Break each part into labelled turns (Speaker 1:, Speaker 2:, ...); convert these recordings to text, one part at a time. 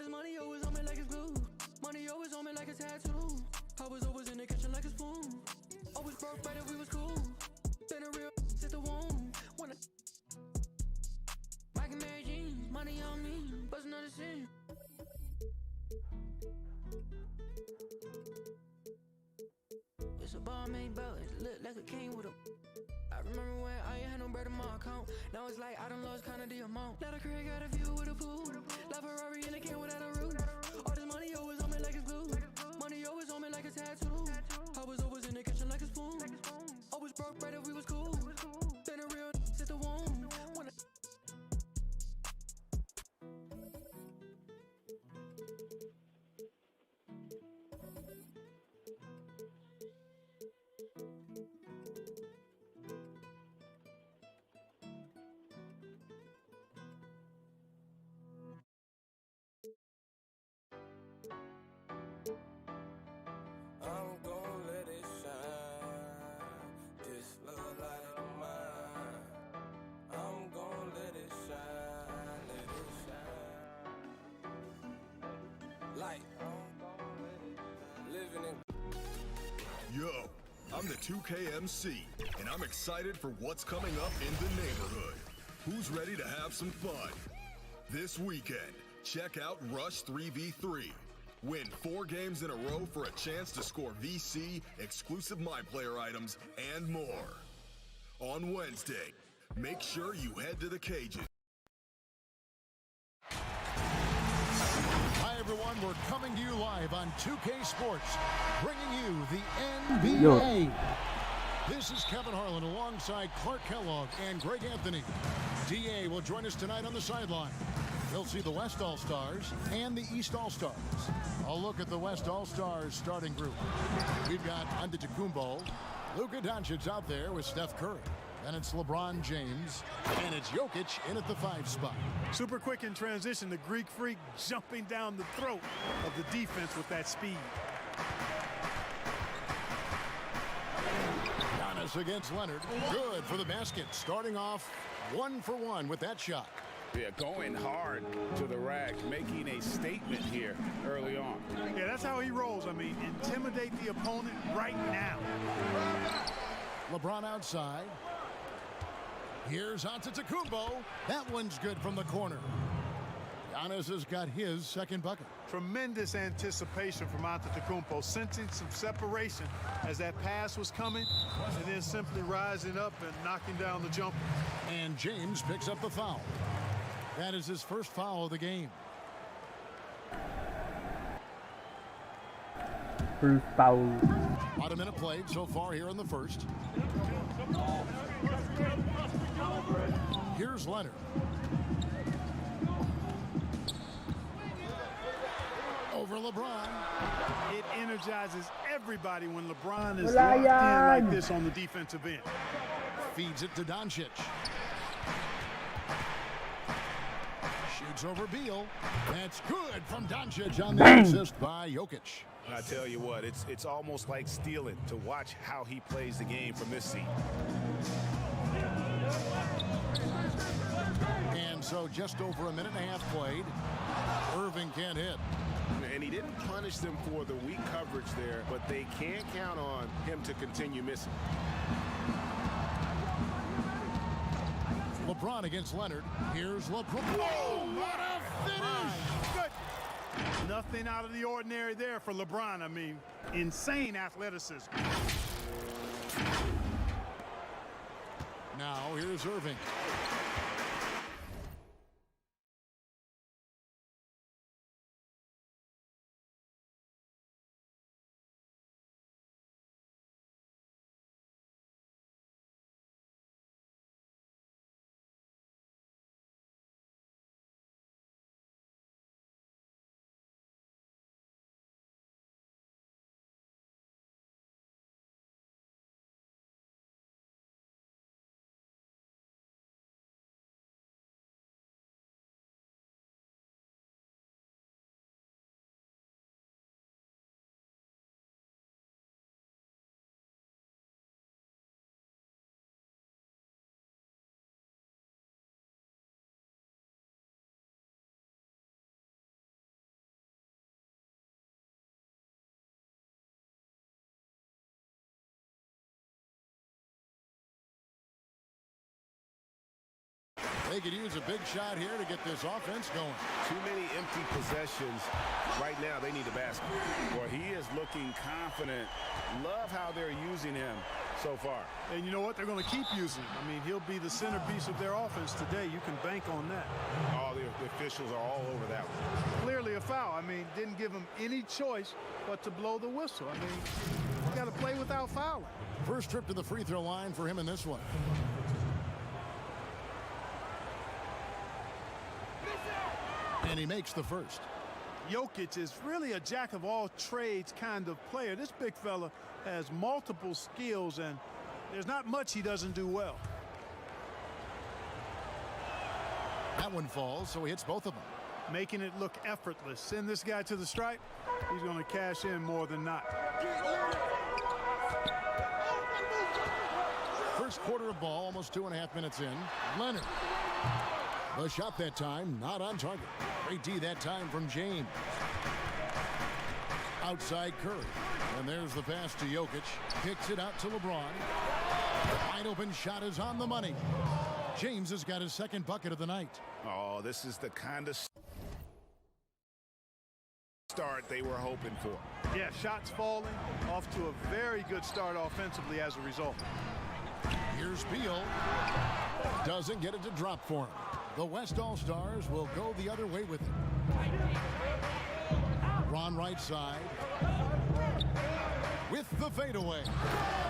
Speaker 1: this money always on me like it's glue. Money always on me like a tattoo. I was always in the kitchen like a spoon. Always broke, but if we was cool. Been a real hit the womb. Wanna Mike and Mary Jeans, money on me, bustin' on the scene. It's a Balmain belt, it look like a king with a. I remember when I ain't had no bread in my account. Now it's like I done lost kinda the amount. Let a crib got a view with a pool. La Ferrari in a can without a roof. All this money always on me like it's glue. Money always on me like a tattoo. I was always in the kitchen like a spoon. Always broke bread if we was cool. Been a real hit the womb. Wanna
Speaker 2: I'm gon' let it shine. This love light of mine. I'm gon' let it shine, let it shine. Light. Living in.
Speaker 3: Yo, I'm the 2KMC, and I'm excited for what's coming up in the neighborhood. Who's ready to have some fun? This weekend, check out Rush 3v3. Win 4 games in a row for a chance to score VC, exclusive My Player items, and more. On Wednesday, make sure you head to the cages.
Speaker 4: Hi, everyone. We're coming to you live on 2K Sports, bringing you the NBA. This is Kevin Harlan alongside Clark Kellogg and Greg Anthony. DA will join us tonight on the sideline. He'll see the West All-Stars and the East All-Stars. I'll look at the West All-Stars starting group. We've got Antetokounmpo, Luka Doncic out there with Steph Curry. And it's LeBron James, and it's Jokic in at the 5 spot.
Speaker 5: Super quick in transition, the Greek Freak jumping down the throat of the defense with that speed.
Speaker 4: Giannis against Leonard. Good for the basket. Starting off 1 for 1 with that shot.
Speaker 6: Yeah, going hard to the rack, making a statement here early on.
Speaker 5: Yeah, that's how he rolls. I mean, intimidate the opponent right now.
Speaker 4: LeBron outside. Here's Antetokounmpo. That one's good from the corner. Giannis has got his second bucket.
Speaker 5: Tremendous anticipation from Antetokounmpo, sensing some separation as that pass was coming, and then simply rising up and knocking down the jumper.
Speaker 4: And James picks up the foul. That is his first foul of the game.
Speaker 7: First foul.
Speaker 4: About a minute played so far here in the first. Here's Leonard. Over LeBron.
Speaker 5: It energizes everybody when LeBron is locked in like this on the defensive end.
Speaker 4: Feeds it to Doncic. Shoots over Beal. That's good from Doncic on the assist by Jokic.
Speaker 6: And I tell you what, it's almost like stealing to watch how he plays the game from this seat.
Speaker 4: And so just over a minute and a half played. Irving can't hit.
Speaker 6: And he didn't punish them for the weak coverage there, but they can't count on him to continue missing.
Speaker 4: LeBron against Leonard. Here's LeBron. Whoa, what a finish!
Speaker 5: Good. Nothing out of the ordinary there for LeBron. I mean, insane athleticism.
Speaker 4: Now here's Irving. They could use a big shot here to get this offense going.
Speaker 6: Too many empty possessions. Right now, they need a basket. Boy, he is looking confident. Love how they're using him so far.
Speaker 5: And you know what? They're going to keep using him. I mean, he'll be the centerpiece of their offense today. You can bank on that.
Speaker 6: All the officials are all over that one.
Speaker 5: Clearly a foul. I mean, didn't give him any choice but to blow the whistle. I mean, you got to play without fouling.
Speaker 4: First trip to the free throw line for him in this one. And he makes the first.
Speaker 5: Jokic is really a jack-of-all-trades kind of player. This big fella has multiple skills, and there's not much he doesn't do well.
Speaker 4: That one falls, so he hits both of them.
Speaker 5: Making it look effortless. Send this guy to the stripe, he's going to cash in more than not.
Speaker 4: First quarter of ball, almost 2.5 minutes in. Leonard. The shot that time, not on target. Great D that time from James. Outside Curry. And there's the pass to Jokic. Kicks it out to LeBron. The wide open shot is on the money. James has got his second bucket of the night.
Speaker 6: Oh, this is the kind of start they were hoping for.
Speaker 5: Yeah, shots falling. Off to a very good start offensively as a result.
Speaker 4: Here's Beal. Doesn't get it to drop for him. The West All-Stars will go the other way with it. Ron right side. With the fadeaway.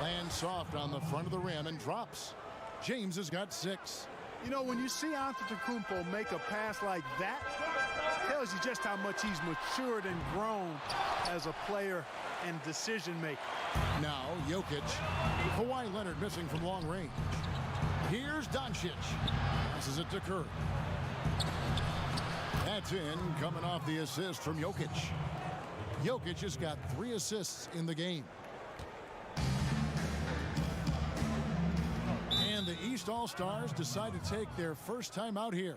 Speaker 4: Lands soft on the front of the rim and drops. James has got 6.
Speaker 5: You know, when you see Antetokounmpo make a pass like that, it tells you just how much he's matured and grown as a player and decision maker.
Speaker 4: Now Jokic. Kawhi Leonard missing from long range. Here's Doncic. Passes it to Curry. That's in, coming off the assist from Jokic. Jokic has got 3 assists in the game. And the East All-Stars decide to take their first time out here.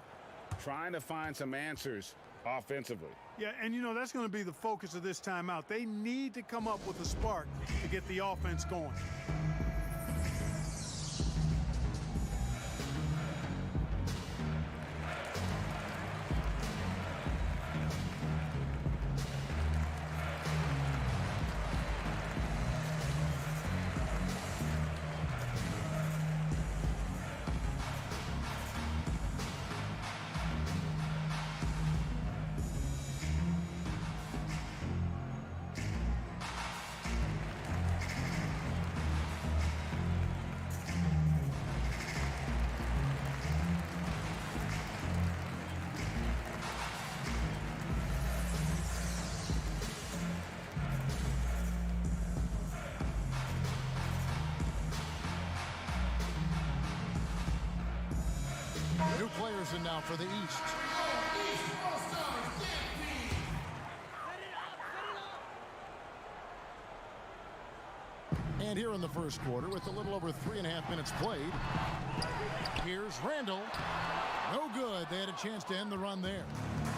Speaker 6: Trying to find some answers offensively.
Speaker 5: Yeah, and you know, that's going to be the focus of this timeout. They need to come up with a spark to get the offense going.
Speaker 4: New players in now for the East. And here in the first quarter, with a little over 3.5 minutes played, here's Randall. No good. They had a chance to end the run there.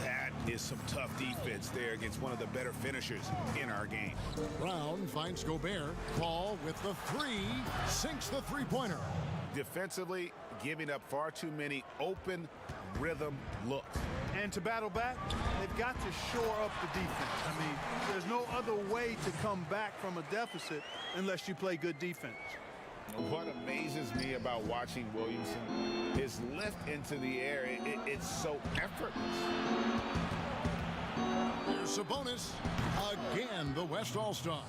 Speaker 6: That is some tough defense there against one of the better finishers in our game.
Speaker 4: Brown finds Gobert. Ball with the 3. Sinks the three-pointer.
Speaker 6: Defensively, giving up far too many open rhythm looks.
Speaker 5: And to battle back, they've got to shore up the defense. I mean, there's no other way to come back from a deficit unless you play good defense.
Speaker 6: What amazes me about watching Williamson, his lift into the air, it's so effortless.
Speaker 4: Here's Sabonis. Again, the West All-Stars.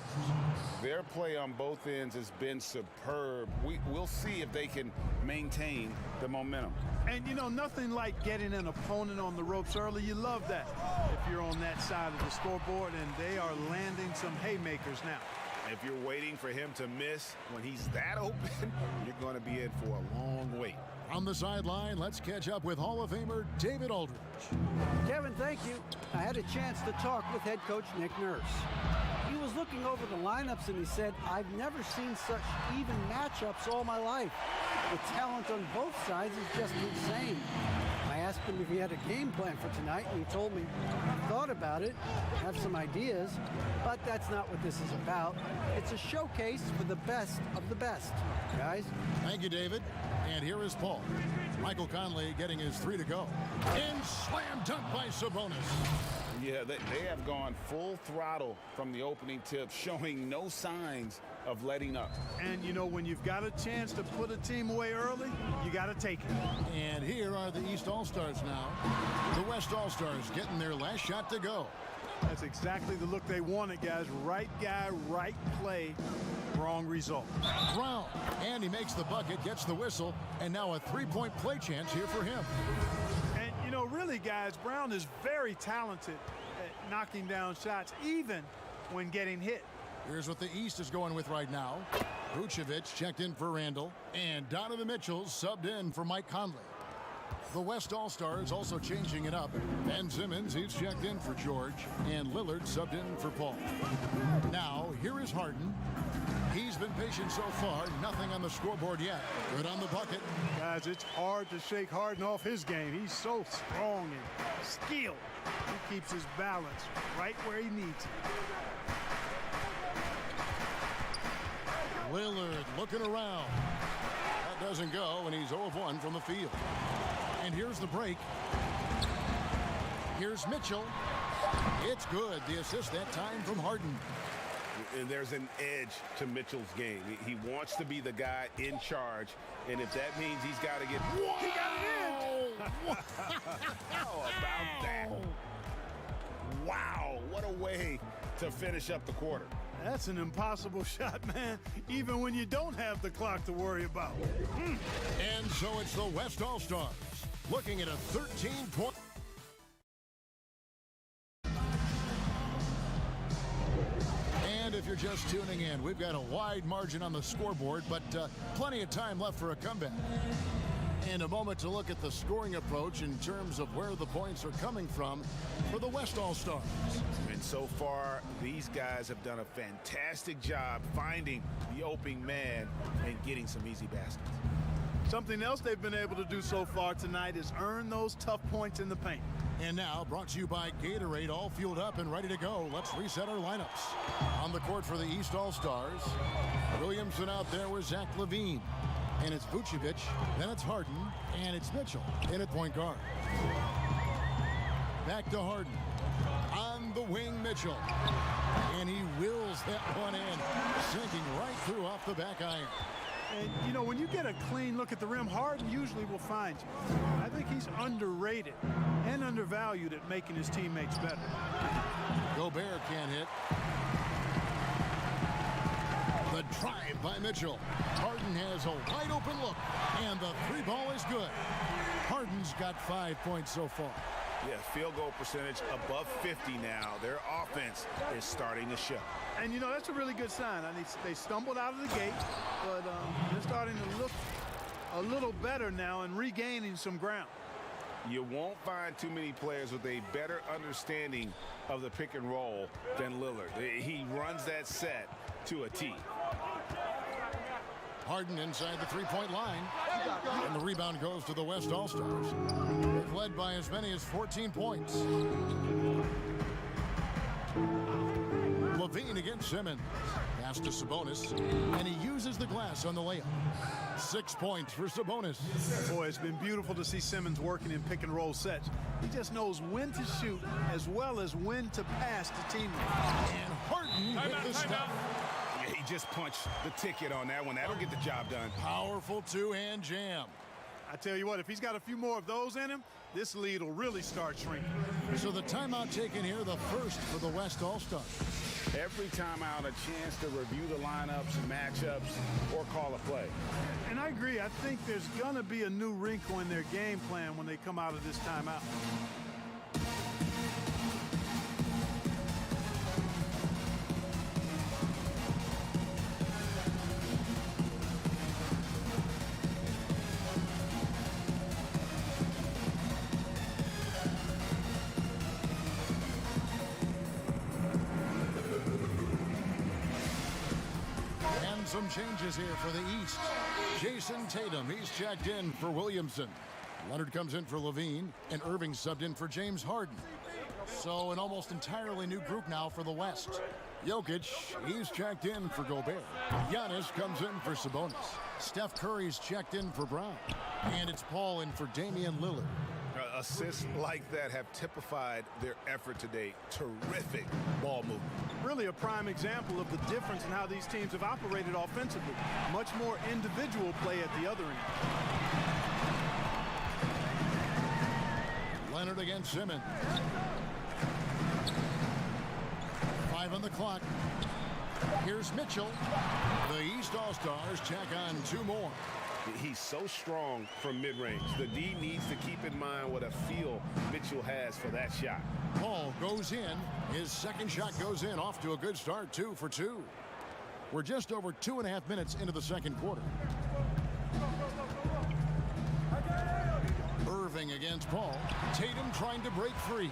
Speaker 6: Their play on both ends has been superb. We'll see if they can maintain the momentum.
Speaker 5: And, you know, nothing like getting an opponent on the ropes early. You love that if you're on that side of the scoreboard, and they are landing some haymakers now.
Speaker 6: If you're waiting for him to miss when he's that open, you're going to be in for a long wait.
Speaker 4: On the sideline, let's catch up with Hall of Famer David Aldridge.
Speaker 7: Kevin, thank you. I had a chance to talk with head coach Nick Nurse. He was looking over the lineups and he said, I've never seen such even matchups all my life. The talent on both sides is just insane. I asked him if he had a game plan for tonight, and he told me thought about it, have some ideas, but that's not what this is about. It's a showcase for the best of the best, guys.
Speaker 4: Thank you, David. And here is Paul. Michael Conley getting his 3 to go. And slam dunk by Sabonis.
Speaker 6: Yeah, they have gone full throttle from the opening tip, showing no signs of letting up.
Speaker 5: And, you know, when you've got a chance to put a team away early, you got to take it.
Speaker 4: And here are the East All-Stars now. The West All-Stars getting their last shot to go.
Speaker 5: That's exactly the look they wanted, guys. Right guy, right play, wrong result.
Speaker 4: Brown, and he makes the bucket, gets the whistle, and now a three-point play chance here for him.
Speaker 5: And, you know, really, guys, Brown is very talented at knocking down shots, even when getting hit.
Speaker 4: Here's what the East is going with right now. Vucevic checked in for Randall, and Donovan Mitchell subbed in for Mike Conley. The West All-Stars also changing it up. Ben Simmons, he's checked in for George, and Lillard subbed in for Paul. Now, here is Harden. He's been patient so far, nothing on the scoreboard yet. Good on the bucket.
Speaker 5: Guys, it's hard to shake Harden off his game. He's so strong and skilled. He keeps his balance right where he needs it.
Speaker 4: Lillard looking around. That doesn't go, and he's 0 of 1 from the field. And here's the break. Here's Mitchell. It's good. The assist that time from Harden.
Speaker 6: And there's an edge to Mitchell's game. He wants to be the guy in charge, and if that means he's got to get... He got it in! How about that? Wow, what a way to finish up the quarter.
Speaker 5: That's an impossible shot, man, even when you don't have the clock to worry about.
Speaker 4: And so it's the West All-Stars looking at a 13-point. And if you're just tuning in, we've got a wide margin on the scoreboard, but plenty of time left for a comeback. And a moment to look at the scoring approach in terms of where the points are coming from for the West All-Stars.
Speaker 6: And so far, these guys have done a fantastic job finding the opening man and getting some easy baskets.
Speaker 5: Something else they've been able to do so far tonight is earn those tough points in the paint.
Speaker 4: And now, brought to you by Gatorade, all fueled up and ready to go. Let's reset our lineups. On the court for the East All-Stars, Williamson out there with Zach LaVine. And it's Vucevic, then it's Harden, and it's Mitchell in at point guard. Back to Harden. On the wing, Mitchell. And he wills that one in, sinking right through off the back iron.
Speaker 5: And, you know, when you get a clean look at the rim, Harden usually will find you. I think he's underrated and undervalued at making his teammates better.
Speaker 4: Gobert can't hit. The drive by Mitchell. Harden has a wide open look, and the three ball is good. Harden's got 5 points so far.
Speaker 6: Yeah, field goal percentage above 50 now. Their offense is starting to show.
Speaker 5: And, you know, that's a really good sign. I mean, they stumbled out of the gate, but they're starting to look a little better now and regaining some ground.
Speaker 6: You won't find too many players with a better understanding of the pick and roll than Lillard. He runs that set to a T.
Speaker 4: Harden inside the three-point line. And the rebound goes to the West All-Stars. They've led by as many as 14 points. LaVine against Simmons. Pass to Sabonis. And he uses the glass on the layup. 6 points for Sabonis.
Speaker 5: Boy, it's been beautiful to see Simmons working in pick and roll sets. He just knows when to shoot as well as when to pass to teammates.
Speaker 4: And Harden hit the stop.
Speaker 6: Yeah, he just punched the ticket on that one. That'll get the job done.
Speaker 4: Powerful two-hand jam.
Speaker 5: I tell you what, if he's got a few more of those in him, this lead will really start shrinking.
Speaker 4: So the timeout taken here, the first for the West All-Stars.
Speaker 6: Every timeout, a chance to review the lineups, matchups, or call a play.
Speaker 5: And I agree. I think there's going to be a new wrinkle in their game plan when they come out of this timeout.
Speaker 4: Some changes here for the East. Jason Tatum, he's checked in for Williamson. Leonard comes in for LaVine, and Irving subbed in for James Harden. So an almost entirely new group now for the West. Jokic, he's checked in for Gobert. Giannis comes in for Sabonis. Steph Curry's checked in for Brown. And it's Paul in for Damian Lillard.
Speaker 6: Assists like that have typified their effort today. Terrific ball movement.
Speaker 5: Really a prime example of the difference in how these teams have operated offensively. Much more individual play at the other end.
Speaker 4: Leonard against Simmons. 5 on the clock. Here's Mitchell. The East All-Stars check on 2 more.
Speaker 6: He's so strong from mid-range. The D needs to keep in mind what a feel Mitchell has for that shot.
Speaker 4: Paul goes in. His second shot goes in. Off to a good start, 2 for 2. We're just over 2.5 minutes into the second quarter. Irving against Paul. Tatum trying to break free.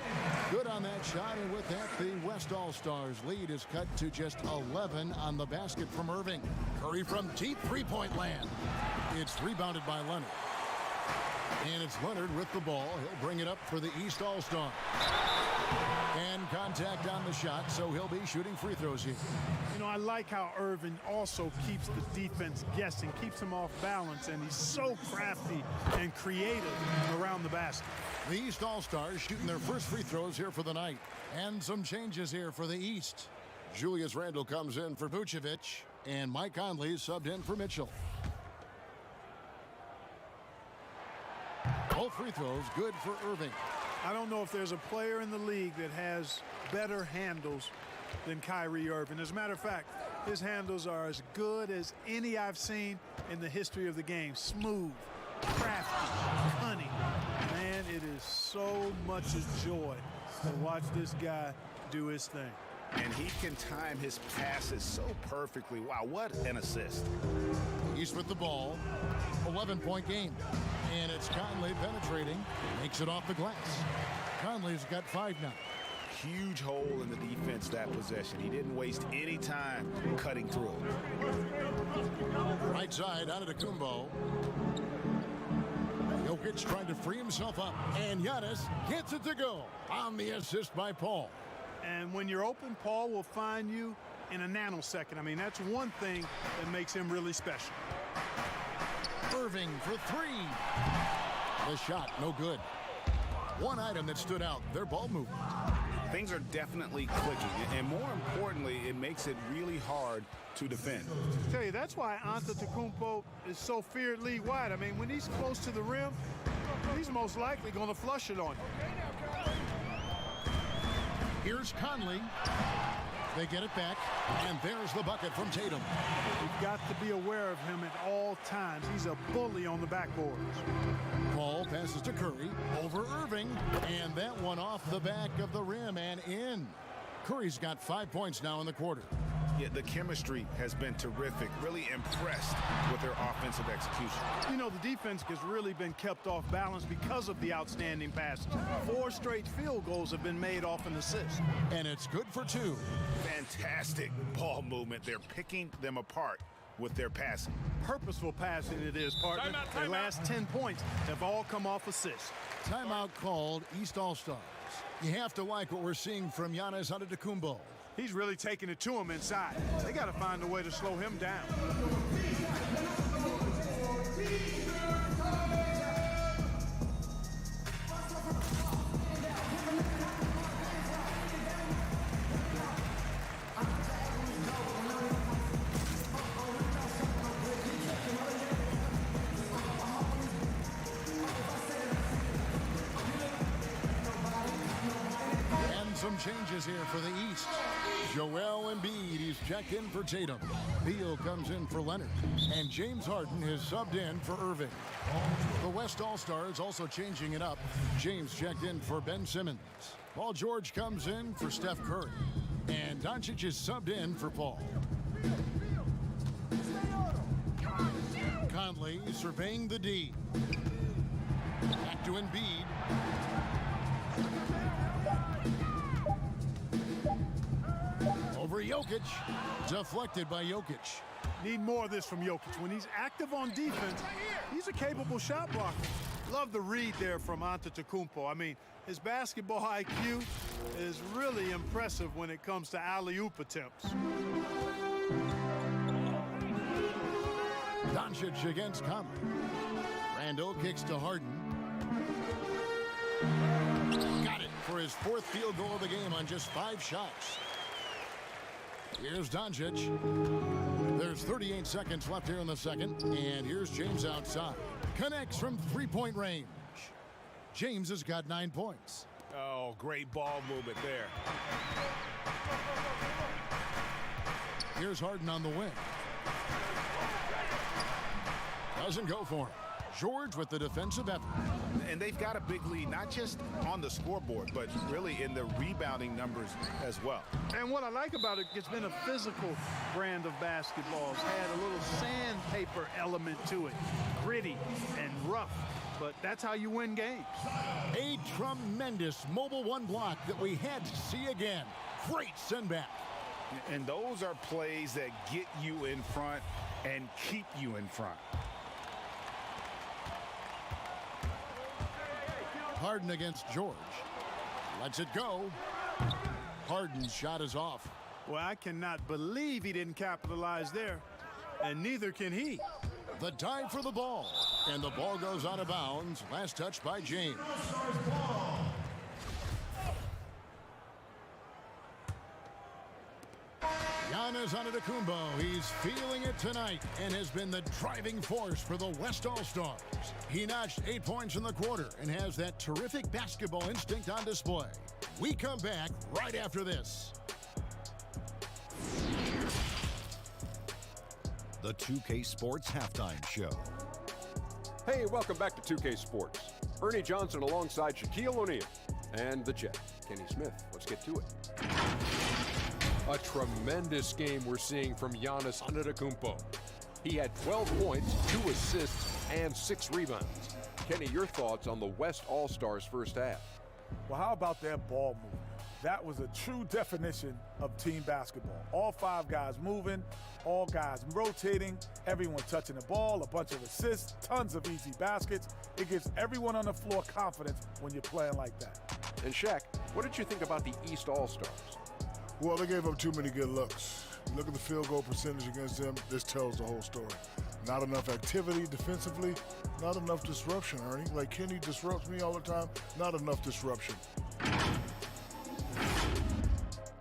Speaker 4: Good on that shot, and with that, the West All-Stars lead is cut to just 11 on the basket from Irving. Curry from deep three-point land. It's rebounded by Leonard. And it's Leonard with the ball. He'll bring it up for the East All-Star. And contact on the shot, so he'll be shooting free throws here.
Speaker 5: You know, I like how Irving also keeps the defense guessing, keeps them off balance, and he's so crafty and creative around the basket.
Speaker 4: The East All-Stars shooting their first free throws here for the night. And some changes here for the East. Julius Randle comes in for Vucevic, and Mike Conley subbed in for Mitchell. Both free throws good for Irving.
Speaker 5: I don't know if there's a player in the league that has better handles than Kyrie Irving. As a matter of fact, his handles are as good as any I've seen in the history of the game. Smooth, crafty, cunning. Man, it is so much a joy to watch this guy do his thing.
Speaker 6: And he can time his passes so perfectly. Wow, what an assist.
Speaker 4: East with the ball. 11-point game. And it's Conley penetrating. Makes it off the glass. Conley's got 5 now.
Speaker 6: Huge hole in the defense that possession. He didn't waste any time cutting through.
Speaker 4: Right side, Antetokounmpo. Jokic trying to free himself up. And Giannis gets it to go on the assist by Paul.
Speaker 5: And when you're open, Paul will find you in a nanosecond. I mean, that's one thing that makes him really special.
Speaker 4: Irving for 3. The shot, no good. One item that stood out, their ball movement.
Speaker 6: Things are definitely clicking, and more importantly, it makes it really hard to defend.
Speaker 5: I tell you, that's why Antetokounmpo is so feared league-wide. I mean, when he's close to the rim, he's most likely going to flush it on you.
Speaker 4: Here's Conley. They get it back, and there's the bucket from Tatum.
Speaker 5: You've got to be aware of him at all times. He's a bully on the backboards.
Speaker 4: Paul passes to Curry, over Irving, and that one off the back of the rim and in. Curry's got 5 points now in the quarter.
Speaker 6: Yeah, the chemistry has been terrific. Really impressed with their offensive execution.
Speaker 5: You know, the defense has really been kept off balance because of the outstanding passes. 4 straight field goals have been made off an assist.
Speaker 4: And it's good for 2.
Speaker 6: Fantastic ball movement. They're picking them apart with their passing.
Speaker 5: Purposeful passing it is, partner. Their last 10 points have all come off assists.
Speaker 4: Timeout called, East All-Stars. You have to like what we're seeing from Giannis Antetokounmpo.
Speaker 5: He's really taking it to him inside. They got to find a way to slow him down.
Speaker 4: Some changes here for the East. Joel Embiid, he's checked in for Tatum. Beal comes in for Leonard. And James Harden has subbed in for Irving. The West All-Stars also changing it up. James checked in for Ben Simmons. Paul George comes in for Steph Curry. And Doncic is subbed in for Paul. Conley surveying the D. Back to Embiid. Over Jokic. Deflected by Jokic.
Speaker 5: Need more of this from Jokic. When he's active on defense, he's a capable shot blocker. Love the read there from Antetokounmpo. I mean, his basketball IQ is really impressive when it comes to alley-oop attempts.
Speaker 4: Doncic against Conley. Randall kicks to Harden. Got it for his fourth field goal of the game on just 5 shots. Here's Doncic. There's 38 seconds left here in the second. And here's James outside. Connects from three-point range. James has got 9 points.
Speaker 6: Oh, great ball movement there.
Speaker 4: Here's Harden on the wing. Doesn't go for him. George with the defensive effort.
Speaker 6: And they've got a big lead, not just on the scoreboard, but really in the rebounding numbers as well.
Speaker 5: And what I like about it, it's been a physical brand of basketball. It's had a little sandpaper element to it. Gritty and rough, but that's how you win games.
Speaker 4: A tremendous mobile one block that we had to see again. Great send back.
Speaker 6: And those are plays that get you in front and keep you in front.
Speaker 4: Harden against George. Lets it go. Harden's shot is off.
Speaker 5: Well, I cannot believe he didn't capitalize there, and neither can he.
Speaker 4: The dive for the ball, and the ball goes out of bounds. Last touch by James. Giannis Antetokounmpo, he's feeling it tonight and has been the driving force for the West All-Stars. He notched 8 points in the quarter and has that terrific basketball instinct on display. We come back right after this.
Speaker 8: The 2K Sports Halftime Show.
Speaker 9: Hey, welcome back to 2K Sports. Ernie Johnson alongside Shaquille O'Neal and the Jet, Kenny Smith. Let's get to it. A tremendous game we're seeing from Giannis Antetokounmpo. He had 12 points, 2 assists, and 6 rebounds. Kenny, your thoughts on the West All-Stars first half?
Speaker 10: Well, how about that ball movement? That was a true definition of team basketball. All 5 guys moving, all guys rotating, everyone touching the ball, a bunch of assists, tons of easy baskets. It gives everyone on the floor confidence when you're playing like that.
Speaker 9: And Shaq, what did you think about the East All-Stars?
Speaker 11: Well, they gave up too many good looks. Look at the field goal percentage against them. This tells the whole story. Not enough activity defensively, not enough disruption, Ernie. Like Kenny disrupts me all the time, not enough disruption.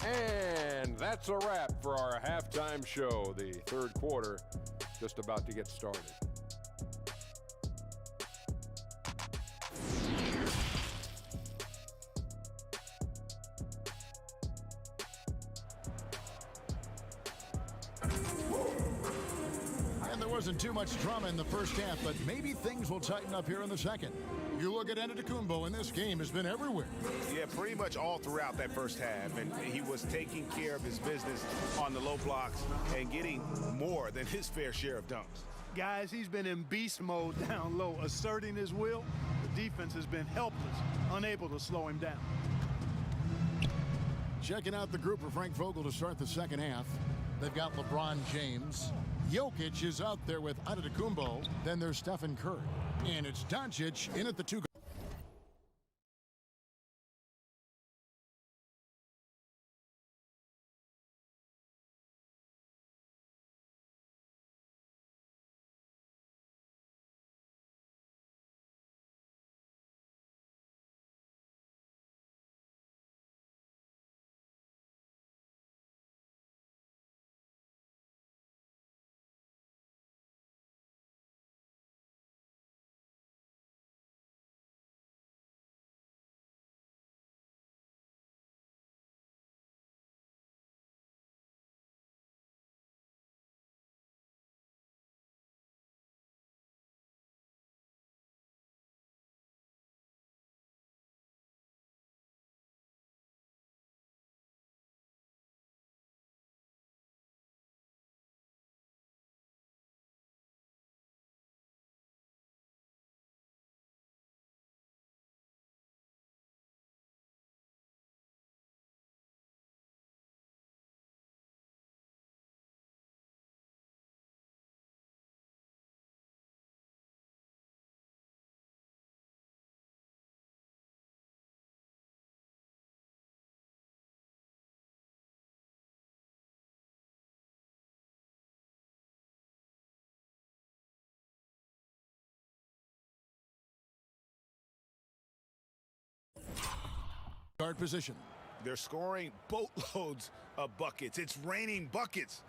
Speaker 9: And that's a wrap for our halftime show. The third quarter just about to get started.
Speaker 4: And there wasn't too much drama in the first half, but maybe things will tighten up here in the second. You look at Antetokounmpo, and this game has been everywhere.
Speaker 6: Yeah, pretty much all throughout that first half, and he was taking care of his business on the low blocks and getting more than his fair share of dunks.
Speaker 5: Guys, he's been in beast mode down low, asserting his will. The defense has been helpless, unable to slow him down.
Speaker 4: Checking out the group for Frank Vogel to start the second half. They've got LeBron James. Jokic is out there with Antetokounmpo. Then there's Stephen Curry. And it's Doncic in at the 2. Guard position.
Speaker 10: They're scoring boatloads of buckets. It's raining buckets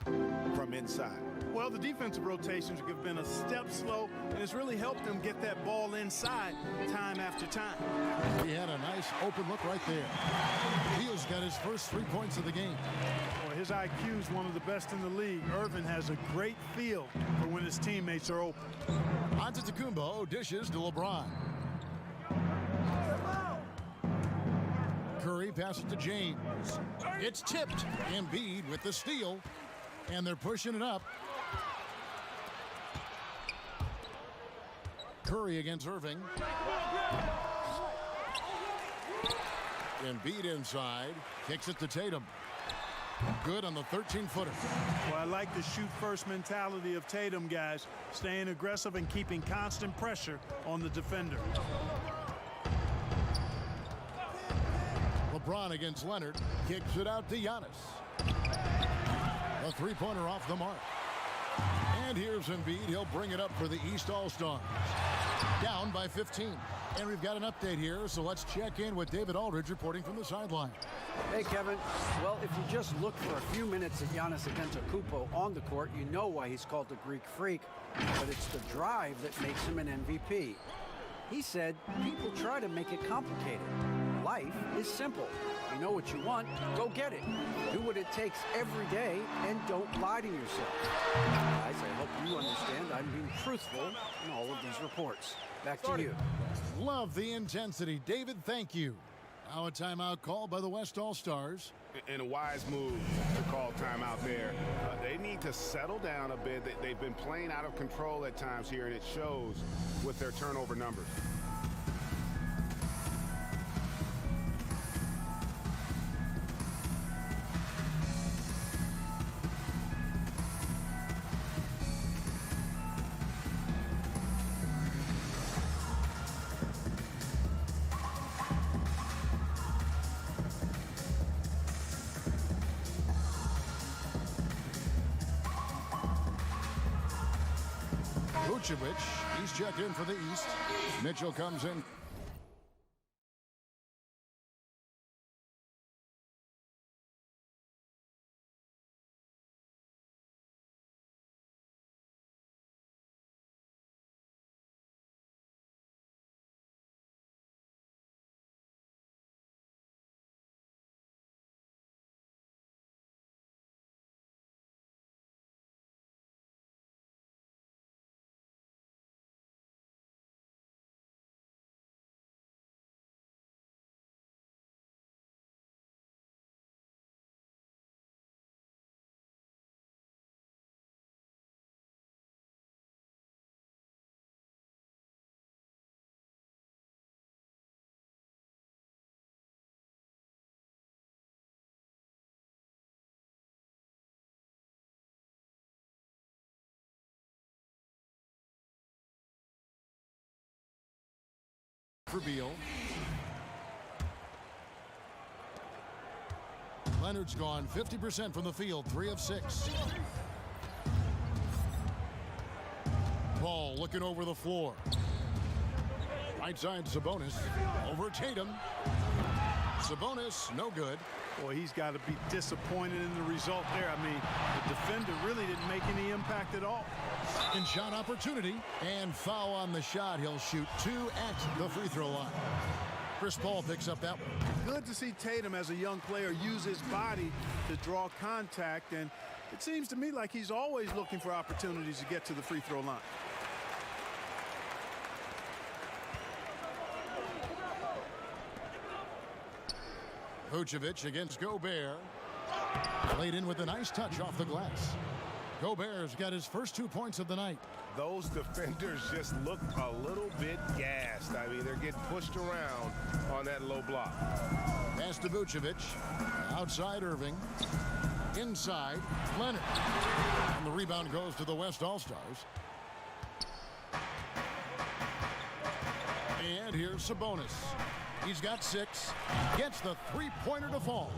Speaker 10: from inside.
Speaker 5: Well, the defensive rotations have been a step slow, and it's really helped them get that ball inside time after time.
Speaker 4: He had a nice open look right there. Beal's got his first 3 points of the game.
Speaker 5: Well, his IQ is one of the best in the league. Irvin has a great feel for when his teammates are open.
Speaker 4: Antetokounmpo dishes to LeBron. Curry passes to James. It's tipped. Embiid with the steal. And they're pushing it up. Curry against Irving. Embiid inside. Kicks it to Tatum. Good on the 13-footer.
Speaker 5: Well, I like the shoot-first mentality of Tatum, guys. Staying aggressive and keeping constant pressure on the defender.
Speaker 4: LeBron against Leonard. Kicks it out to Giannis. A three-pointer off the mark. And here's Embiid. He'll bring it up for the East All-Stars. Down by 15. And we've got an update here, so let's check in with David Aldridge reporting from the sideline.
Speaker 7: Hey, Kevin. Well, if you just look for a few minutes at Giannis Antetokounmpo on the court, you know why he's called the Greek Freak. But it's the drive that makes him an MVP. He said, people try to make it complicated. Life is simple. You know what you want, go get it. Do what it takes every day and don't lie to yourself. Guys, I hope you understand I'm being truthful in all of these reports. Back to you.
Speaker 4: Love the intensity. David, thank you. Now a timeout call by the West All-Stars.
Speaker 6: And a wise move to call timeout there. They need to settle down a bit. They've been playing out of control at times here, and it shows with their turnover numbers.
Speaker 4: Vucevic, he's checked in for the East. Mitchell comes in. For Beal. Leonard's gone 50% from the field, 3 of 6. Paul looking over the floor. Right side Sabonis over Tatum. Sabonis, no good.
Speaker 5: Boy, he's got to be disappointed in the result there. I mean, the defender really didn't make any impact at all.
Speaker 4: Second shot opportunity and foul on the shot. He'll shoot 2 at the free throw line. Chris Paul picks up that one.
Speaker 5: Good to see Tatum as a young player use his body to draw contact, and it seems to me like he's always looking for opportunities to get to the free throw line.
Speaker 4: Vucevic against Gobert. Laid in with a nice touch off the glass. Gobert's got his first 2 points of the night.
Speaker 6: Those defenders just look a little bit gassed. I mean, they're getting pushed around on that low block.
Speaker 4: Pass to Vucevic. Outside Irving. Inside Leonard. And the rebound goes to the West All-Stars. And here's Sabonis. He's got 6. Gets the three-pointer to fall.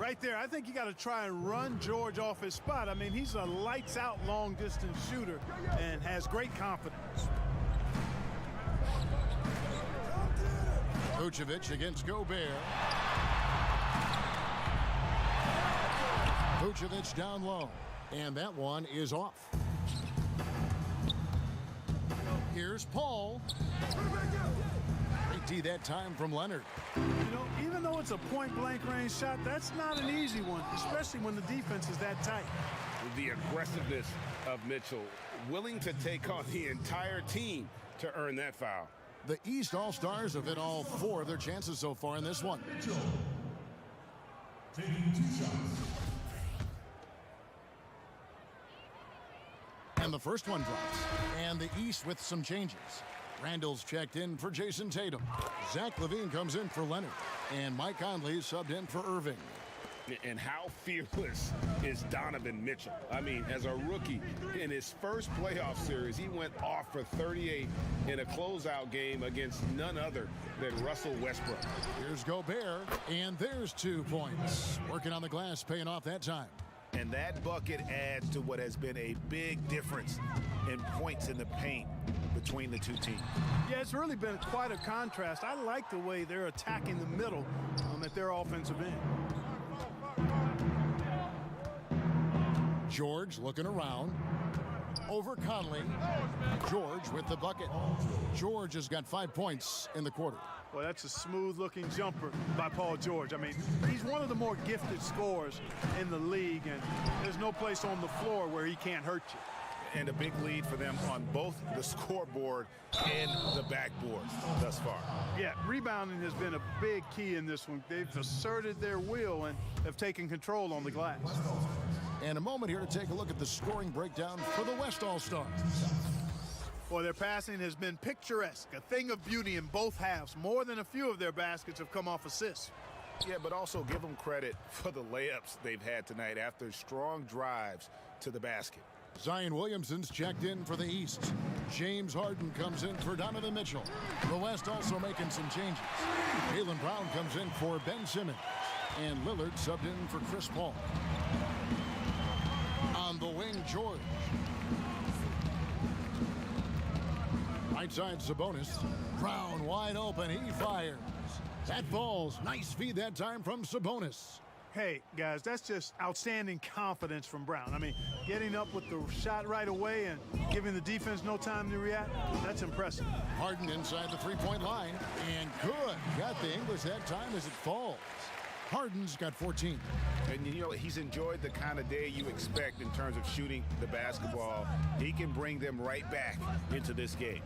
Speaker 5: Right there, I think you got to try and run George off his spot. I mean, he's a lights-out long-distance shooter and has great confidence.
Speaker 4: Vucevic against Gobert. Vucevic down low. And that one is off. Here's Paul. Great D that time from Leonard.
Speaker 5: You know, even though it's a point-blank range shot, that's not an easy one, especially when the defense is that tight.
Speaker 6: The aggressiveness of Mitchell, willing to take on the entire team to earn that foul.
Speaker 4: The East All-Stars have hit all 4 of their chances so far in this one.
Speaker 12: Taking 2 shots.
Speaker 4: And the first one drops. And the East with some changes. Randall's checked in for Jason Tatum. Zach LaVine comes in for Leonard. And Mike Conley subbed in for Irving.
Speaker 6: And how fearless is Donovan Mitchell? I mean, as a rookie, in his first playoff series, he went off for 38 in a closeout game against none other than Russell Westbrook.
Speaker 4: Here's Gobert, and there's 2 points. Working on the glass, paying off that time.
Speaker 13: And that bucket adds to what has been a big difference in points in the paint between the two teams.
Speaker 5: Yeah, it's really been quite a contrast. I like the way they're attacking the middle at their offensive end.
Speaker 4: George looking around. Over Conley. George with the bucket. George has got 5 points in the quarter.
Speaker 5: Well, that's a smooth-looking jumper by Paul George. I mean, he's one of the more gifted scorers in the league, and there's no place on the floor where he can't hurt you.
Speaker 13: And a big lead for them on both the scoreboard and the backboard thus far.
Speaker 5: Yeah, rebounding has been a big key in this one. They've asserted their will and have taken control on the glass.
Speaker 4: And a moment here to take a look at the scoring breakdown for the West All-Stars.
Speaker 5: Well, their passing has been picturesque, a thing of beauty in both halves. More than a few of their baskets have come off assists.
Speaker 13: Yeah, but also give them credit for the layups they've had tonight after strong drives to the basket.
Speaker 4: Zion Williamson's checked in for the East. James Harden comes in for Donovan Mitchell. The West also making some changes. Jaylen Brown comes in for Ben Simmons. And Lillard subbed in for Chris Paul. On the wing, George. Right side, Sabonis. Brown wide open. He fires. That falls. Nice feed that time from Sabonis.
Speaker 5: Hey, guys, that's just outstanding confidence from Brown. I mean, getting up with the shot right away and giving the defense no time to react, that's impressive.
Speaker 4: Harden inside the three-point line. And good. Got the English that time as it falls. Harden's got 14.
Speaker 13: And, you know, he's enjoyed the kind of day you expect in terms of shooting the basketball. He can bring them right back into this game.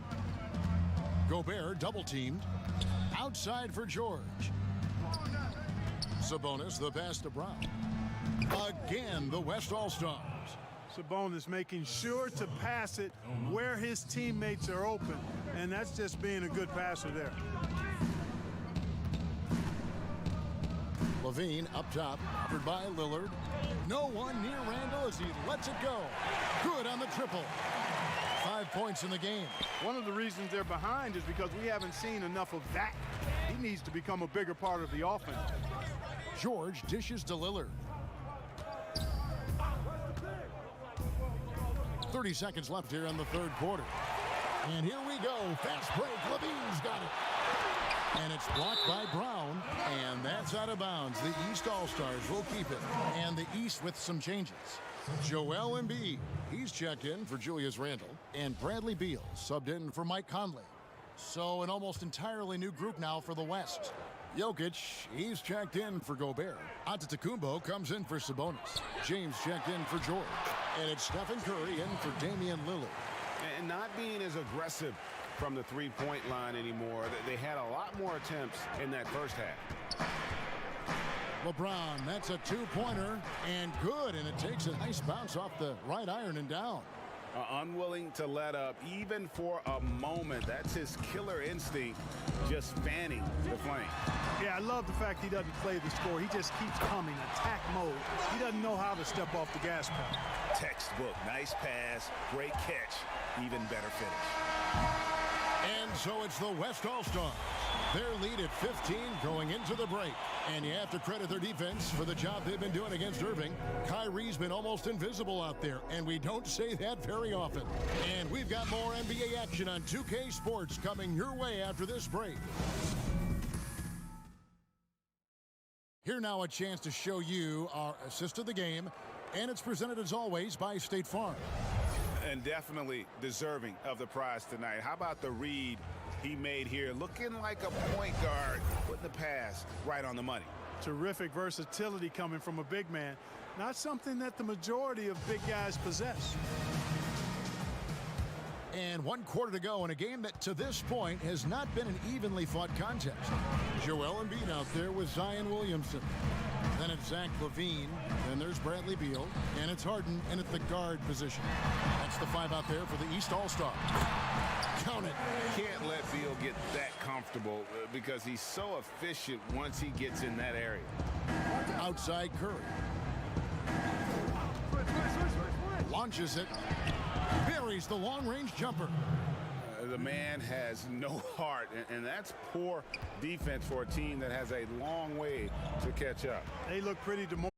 Speaker 4: Gobert double-teamed. Outside for George. Sabonis, the pass to Brown. Again, the West All-Stars.
Speaker 5: Sabonis making sure to pass it where his teammates are open, and that's just being a good passer there.
Speaker 4: LaVine up top, covered by Lillard. No one near Randall as he lets it go. Good on the triple. 5 points in the game.
Speaker 5: One of the reasons they're behind is because we haven't seen enough of that. He needs to become a bigger part of the offense.
Speaker 4: George dishes to Lillard. 30 seconds left here in the third quarter. And here we go. Fast break. LaVine's got it. And it's blocked by Brown. And that's out of bounds. The East All-Stars will keep it. And the East with some changes. Joel Embiid, he's checked in for Julius Randle. And Bradley Beal subbed in for Mike Conley. So an almost entirely new group now for the West. Jokic, he's checked in for Gobert. Antetokounmpo comes in for Sabonis. James checked in for George. And it's Stephen Curry in for Damian Lillard.
Speaker 6: And not being as aggressive from the three-point line anymore. They had a lot more attempts in that first half.
Speaker 4: LeBron, that's a two-pointer, and good, and it takes a nice bounce off the right iron and down.
Speaker 6: Unwilling to let up, even for a moment. That's his killer instinct, just fanning the flame.
Speaker 5: Yeah, I love the fact he doesn't play the score. He just keeps coming, attack mode. He doesn't know how to step off the gas pedal.
Speaker 13: Textbook, nice pass, great catch, even better finish.
Speaker 4: And so it's the West All-Stars. Their lead at 15 going into the break. And you have to credit their defense for the job they've been doing against Irving. Kyrie's been almost invisible out there, and we don't say that very often. And we've got more NBA action on 2K Sports coming your way after this break. Here now a chance to show you our assist of the game And it's presented as always by State Farm.
Speaker 13: And definitely deserving of the prize tonight. How about the read he made here? Looking like a point guard, putting the pass right on the money.
Speaker 5: Terrific versatility coming from a big man. Not something that the majority of big guys possess.
Speaker 4: And 1 quarter to go in a game that to this point has not been an evenly fought contest. Joel Embiid out there with Zion Williamson. Then it's Zach LaVine. Then there's Bradley Beal. And it's Harden in at the guard position. That's the 5 out there for the East All-Stars. Count it.
Speaker 13: Can't let Beal get that comfortable because he's so efficient once he gets in that area.
Speaker 4: Outside Curry. Launches it. Buries the long-range jumper.
Speaker 13: The man has no heart, and that's poor defense for a team that has a long way to catch up.
Speaker 5: They look pretty demoralized.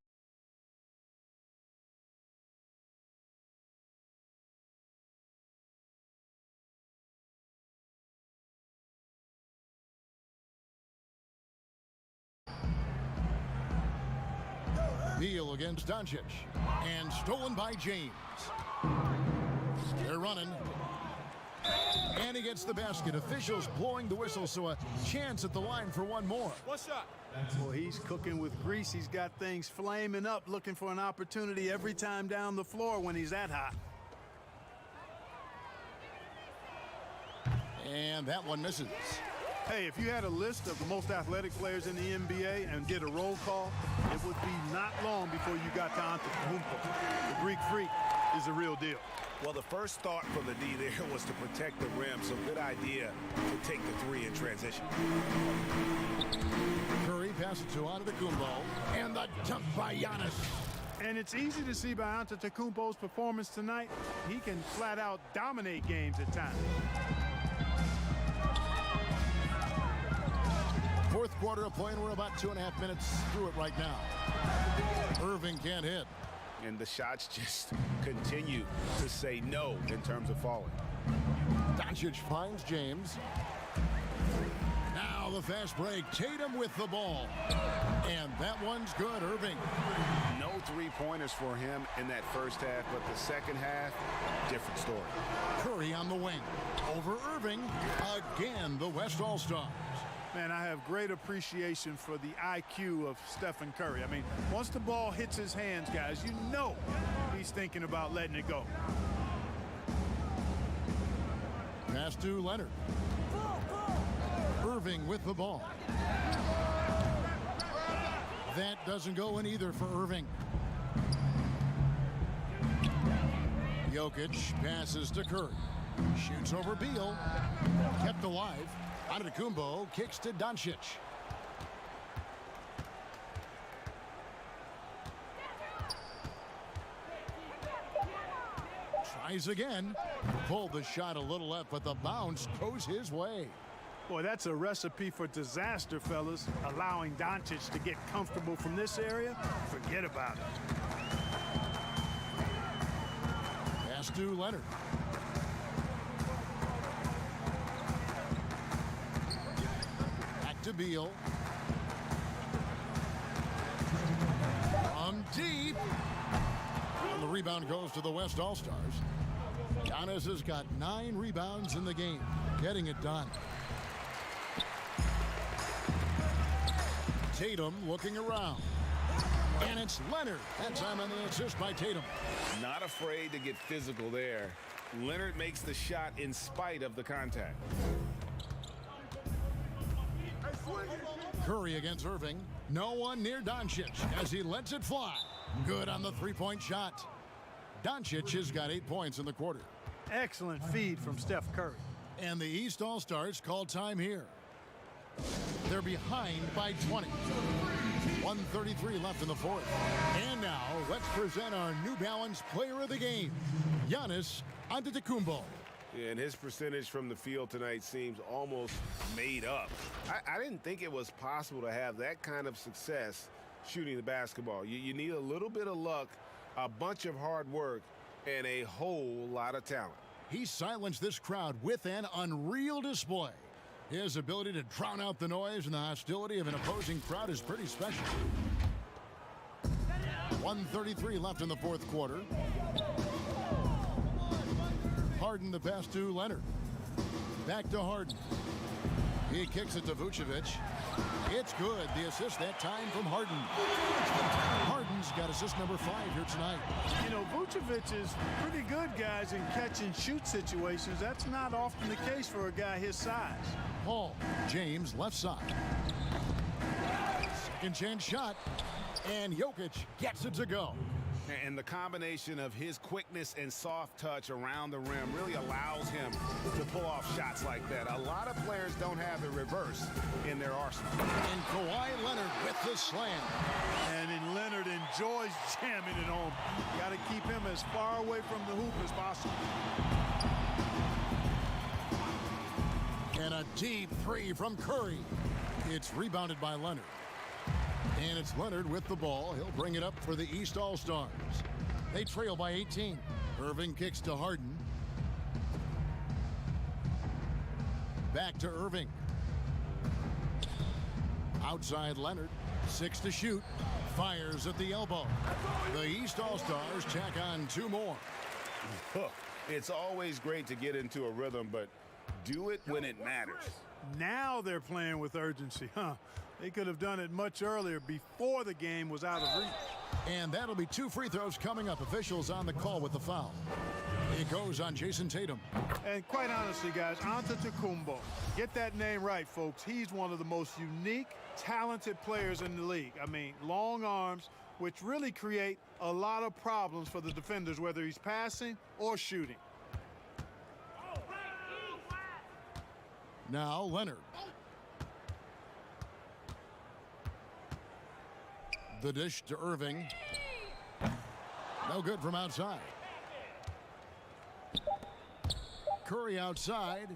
Speaker 4: Beal against Doncic. And stolen by James. They're running. And he gets the basket. Officials blowing the whistle, so a chance at the line for one more.
Speaker 5: What's up? Well, he's cooking with grease. He's got things flaming up, looking for an opportunity every time down the floor when he's that hot.
Speaker 4: And that one misses.
Speaker 5: Hey, if you had a list of the most athletic players in the NBA and did a roll call, it would be not long before you got to Antetokounmpo. The Greek Freak is the real deal.
Speaker 13: Well, the first thought from the D there was to protect the rim, so good idea to take the 3 in transition.
Speaker 4: Curry passes to Antetokounmpo, and the dunk by Giannis.
Speaker 5: And it's easy to see by Antetokounmpo's performance tonight, he can flat out dominate games at times.
Speaker 4: Fourth quarter of play, and we're about 2.5 minutes through it right now. Irving can't hit.
Speaker 13: And the shots just continue to say no in terms of falling.
Speaker 4: Doncic finds James. Now the fast break. Tatum with the ball. And that one's good, Irving.
Speaker 13: No 3-pointers for him in that first half, but the second half, different story.
Speaker 4: Curry on the wing. Over Irving. Again, the West All-Stars.
Speaker 5: Man, I have great appreciation for the IQ of Stephen Curry. I mean, once the ball hits his hands, guys, you know he's thinking about letting it go.
Speaker 4: Pass to Leonard. Irving with the ball. That doesn't go in either for Irving. Jokic passes to Curry. Shoots over Beal. Kept alive. Antetokounmpo kicks to Doncic. Tries again. Pulled the shot a little left, but the bounce goes his way.
Speaker 5: Boy, that's a recipe for disaster, fellas. Allowing Doncic to get comfortable from this area, forget about it.
Speaker 4: Pass to Leonard. To Beal. From deep. And the rebound goes to the West All-Stars. Giannis has got 9 rebounds in the game. Getting it done. Tatum looking around. And it's Leonard. That time on the assist by Tatum.
Speaker 13: Not afraid to get physical there. Leonard makes the shot in spite of the contact.
Speaker 4: Curry against Irving. No one near Doncic as he lets it fly. Good on the 3-point shot. Doncic has got 8 points in the quarter.
Speaker 5: Excellent feed from Steph Curry.
Speaker 4: And the East All-Stars call time here. They're behind by 20. 1:33 left in the fourth. And now let's present our New Balance player of the game, Giannis Antetokounmpo.
Speaker 13: And his percentage from the field tonight seems almost made up. I didn't think it was possible to have that kind of success shooting the basketball. You need a little bit of luck, a bunch of hard work, and a whole lot of talent.
Speaker 4: He silenced this crowd with an unreal display. His ability to drown out the noise and the hostility of an opposing crowd is pretty special. 1:33 left in the fourth quarter. Harden the pass to Leonard. Back to Harden. He kicks it to Vucevic. It's good. The assist that time from Harden. Harden's got assist number 5 here tonight.
Speaker 5: You know, Vucevic is pretty good, guys, in catch and shoot situations. That's not often the case for a guy his size.
Speaker 4: Paul, James, left side. Second chance shot. And Jokic gets it to go.
Speaker 6: And the combination of his quickness and soft touch around the rim really allows him to pull off shots like that. A lot of players don't have the reverse in their arsenal.
Speaker 4: And Kawhi Leonard with the slam.
Speaker 5: And then Leonard enjoys jamming it home. Got to keep him as far away from the hoop as possible.
Speaker 4: And a deep three from Curry. It's rebounded by Leonard. And it's Leonard with the ball. He'll bring it up for the East All-Stars. They trail by 18. Irving kicks to Harden. Back to Irving. Outside Leonard. 6 to shoot. Fires at the elbow. The East All-Stars tack on 2 more.
Speaker 6: It's always great to get into a rhythm, but do it when it matters.
Speaker 5: Now they're playing with urgency, huh? They could have done it much earlier before the game was out of reach.
Speaker 4: And that'll be 2 free throws coming up. Officials on the call with the foul. It goes on Jason Tatum.
Speaker 5: And quite honestly, guys, Antetokounmpo, get that name right, folks. He's one of the most unique, talented players in the league. I mean, long arms, which really create a lot of problems for the defenders, whether he's passing or shooting.
Speaker 4: Now Leonard. The dish to Irving. No good from outside. Curry outside.